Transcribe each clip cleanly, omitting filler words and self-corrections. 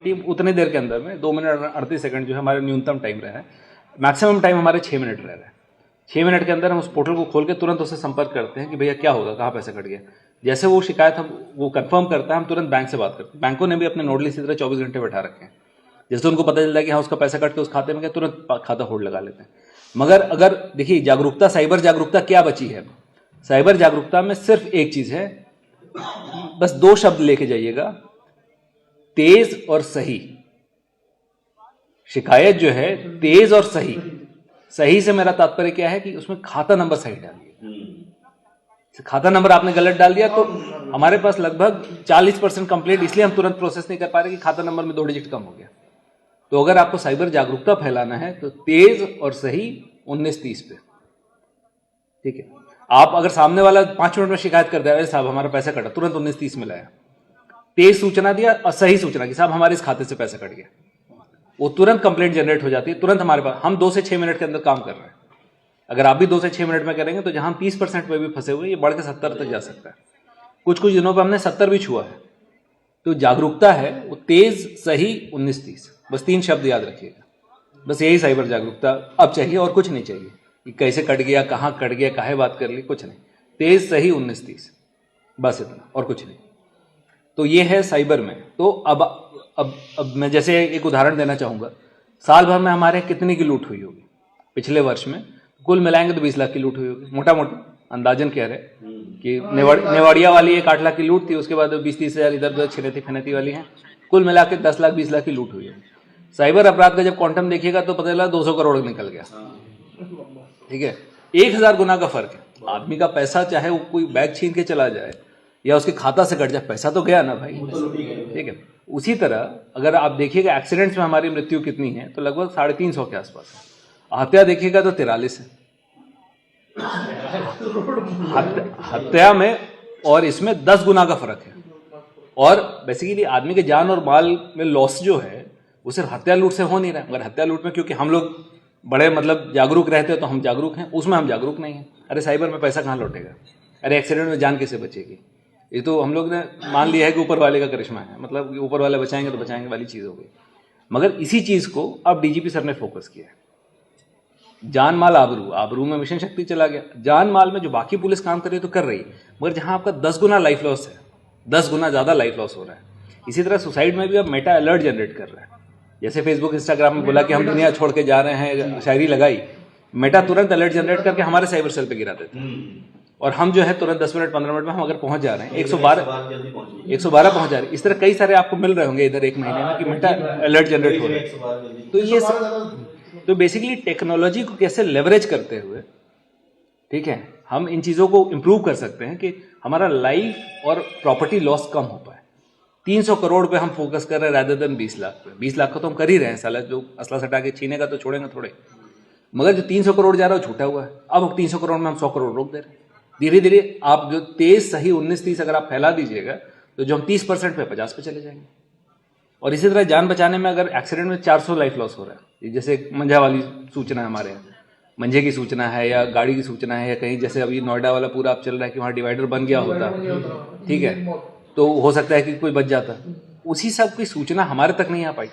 Team उतने देर के अंदर में 2 मिनट 38 सेकंड जो है हमारा न्यूनतम टाइम रहा है। मैक्सिमम टाइम हमारे 6 मिनट रह रहा है। 6 मिनट के अंदर हम उस पोर्टल को खोल के तुरंत उससे संपर्क करते हैं कि भैया क्या होगा, कहाँ पैसा कट गया। जैसे वो शिकायत हम वो कंफर्म करता है, हम तुरंत बैंक से बात करते हैं। बैंकों ने भी अपने नोडल इसी तरह 24 घंटे बैठा रखे हैं। जैसे उनको पता चलता है कि हाँ उसका पैसा कट के उस खाते में गया, तुरंत खाता होल्ड लगा लेते हैं। मगर अगर देखिए जागरूकता, साइबर जागरूकता क्या बची है? साइबर जागरूकता में सिर्फ एक चीज है, बस 2 शब्द लेके जाइएगा, तेज और सही। शिकायत जो है तेज और सही। सही से मेरा तात्पर्य क्या है कि उसमें खाता नंबर सही डालिए। खाता नंबर आपने गलत डाल दिया तो हमारे पास लगभग 40% कंप्लेंट इसलिए हम तुरंत प्रोसेस नहीं कर पा रहे कि खाता नंबर में 2 डिजिट कम हो गया। तो अगर आपको साइबर जागरूकता फैलाना है तो तेज और सही 1930 पे, ठीक है। आप अगर सामने वाला 5 मिनट में शिकायत कर दे, अरे साहब हमारा पैसा कटा, तुरंत 1930 में लाया, तेज सूचना दिया और सही सूचना कि साहब हमारे इस खाते से पैसा कट गया, वो तुरंत कंप्लेंट जनरेट हो जाती है। तुरंत हमारे पास, हम 2 से 6 मिनट के अंदर काम कर रहे हैं। अगर आप भी 2 से 6 मिनट में करेंगे तो जहां हम 30% पे भी फंसे हुए, ये बढ़ के 70 तक जा सकता है। कुछ दिनों पर हमने 70 भी छुआ है। तो जागरूकता है वो तेज, सही, 1930, बस 3 शब्द याद रखिएगा। बस यही साइबर जागरूकता अब चाहिए और कुछ नहीं चाहिए कि कैसे कट गया, कहां कट गया, काहे बात कर ली, कुछ नहीं। तेज, सही, 1930, बस इतना और कुछ नहीं। तो ये है साइबर में। तो अब मैं जैसे एक उदाहरण देना चाहूंगा। साल भर में हमारे कितने की लूट हुई होगी? पिछले वर्ष में कुल मिलाएंगे तो 20 लाख की लूट हुई होगी, मोटा मोटा अंदाजन कह रहे कि नेवाड़िया वाली एक 8 लाख की लूट थी, उसके बाद 20-30 हजार इधर उधर छिनेती फिनेती वाली हैं, कुल मिला के 10 लाख 20 लाख की लूट हुई है। साइबर अपराध का जब क्वांटम देखिएगा तो पता चला 200 करोड़ निकल गया, ठीक है। 1000 गुना का फर्क है। आदमी का पैसा चाहे वो कोई बैग छीन के चला जाए या उसके खाता से कट जाए, पैसा तो गया ना भाई, ठीक है। उसी तरह अगर आप देखिएगा एक्सीडेंट्स में हमारी मृत्यु कितनी है तो लगभग 350 के आसपास है। हत्या देखिएगा तो 43 है हत्या में, और इसमें 10 गुना का फर्क है। और बेसिकली आदमी के जान और माल में लॉस जो है वो सिर्फ हत्या लूट से हो नहीं रहा है। मगर हत्या लूट में क्योंकि हम लोग बड़े मतलब जागरूक रहते हैं तो हम जागरूक हैं, उसमें हम जागरूक नहीं हैं। अरे साइबर में पैसा कहाँ लौटेगा? अरे एक्सीडेंट में जान कैसे बचेगी? ये तो हम लोग ने मान लिया है कि ऊपर वाले का करिश्मा है, मतलब ऊपर वाले बचाएंगे तो बचाएंगे वाली चीज हो गई। मगर इसी चीज को अब डीजीपी सर ने फोकस किया है। जान माल आबरू, आबरू में मिशन शक्ति चला गया। जान माल में जो बाकी पुलिस काम कर रही है तो कर रही है, मगर जहां आपका 10 गुना लाइफ लॉस है, 10 गुना ज्यादा लाइफ लॉस हो रहा है। इसी तरह सुसाइड में भी अब मेटा अलर्ट जनरेट कर रहा है। जैसे फेसबुक इंस्टाग्राम में बोला कि हम दुनिया छोड़ के जा रहे हैं, शायरी लगाई, मेटा तुरंत अलर्ट जनरेट करके हमारे साइबर सेल पे गिरा देते हैं। और हम जो है तुरंत 10 मिनट 15 मिनट में हम अगर पहुंच जा रहे हैं, 112 पहुंच जा रहे हैं। इस तरह कई सारे आपको मिल रहे होंगे इधर 1 महीने में कि मेटा अलर्ट जनरेट हो रहा है। तो ये तो बेसिकली टेक्नोलॉजी को कैसे लेवरेज करते हुए, ठीक है, हम इन चीजों को इंप्रूव कर सकते हैं कि हमारा लाइफ और प्रॉपर्टी लॉस कम हो पाए। 300 करोड़ पे हम फोकस कर रहे हैं रादर देन 20 लाख पे। 20 लाख का तो हम कर ही रहे हैं, साला जो असला सटा के छीनेगा तो छोड़ेंगे थोड़े। मगर जो 300 करोड़ जा रहा है छूटा हुआ है। अब 300 करोड़ में हम 100 करोड़ रोक दे रहे हैं। धीरे धीरे आप जो तेज, सही, 19-30 अगर आप फैला दीजिएगा तो जो हम 30% पे 50 पे चले जाएंगे। और इसी तरह जान बचाने में अगर एक्सीडेंट में 400 लाइफ लॉस हो रहा है, जैसे मंझा वाली सूचना है हमारे यहाँ, मंझे की सूचना है या गाड़ी की सूचना है, या कहीं जैसे अभी नोएडा वाला पूरा आप चल रहा है कि वहाँ डिवाइडर बन गया होता, ठीक है, तो हो सकता है कि कोई बच जाता। उसी सब की सूचना हमारे तक नहीं आ पाई,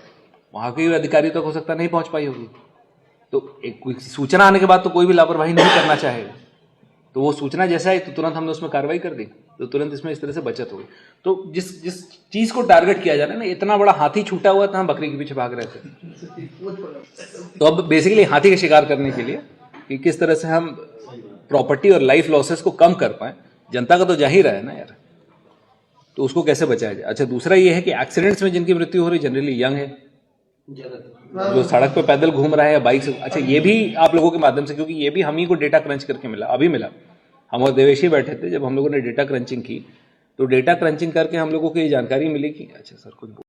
वहां के अधिकारी तक हो सकता नहीं पहुंच पाई होगी। तो एक कोई सूचना आने के बाद तो कोई भी लापरवाही नहीं करना चाहेगा। तो वो सूचना जैसा है तो तुरंत हमने उसमें कार्रवाई कर दी, तो तुरंत इसमें इस तरह से बचत हो गई। तो जिस चीज को टारगेट किया जा रहा है ना, इतना बड़ा हाथी छूटा हुआ था, हम बकरी के पीछे भाग रहे थे। तो अब बेसिकली हाथी का शिकार करने के लिए कि किस तरह से हम प्रॉपर्टी और लाइफ लॉसेस को कम कर पाए। जनता का तो जा ही रहा है ना यार, तो उसको कैसे बचाया जाए। अच्छा, दूसरा ये है कि एक्सीडेंट्स में जिनकी मृत्यु हो रही जनरली यंग है, जो सड़क पे पैदल घूम रहा है या बाइक से। अच्छा, ये भी आप लोगों के माध्यम से, क्योंकि ये भी हम ही को डेटा क्रंच करके मिला, अभी मिला। हम और देवेशी बैठे थे जब हम लोगों ने डेटा क्रंचिंग की, तो डेटा क्रंचिंग करके हम लोगों को ये जानकारी मिली कि अच्छा सर कुछ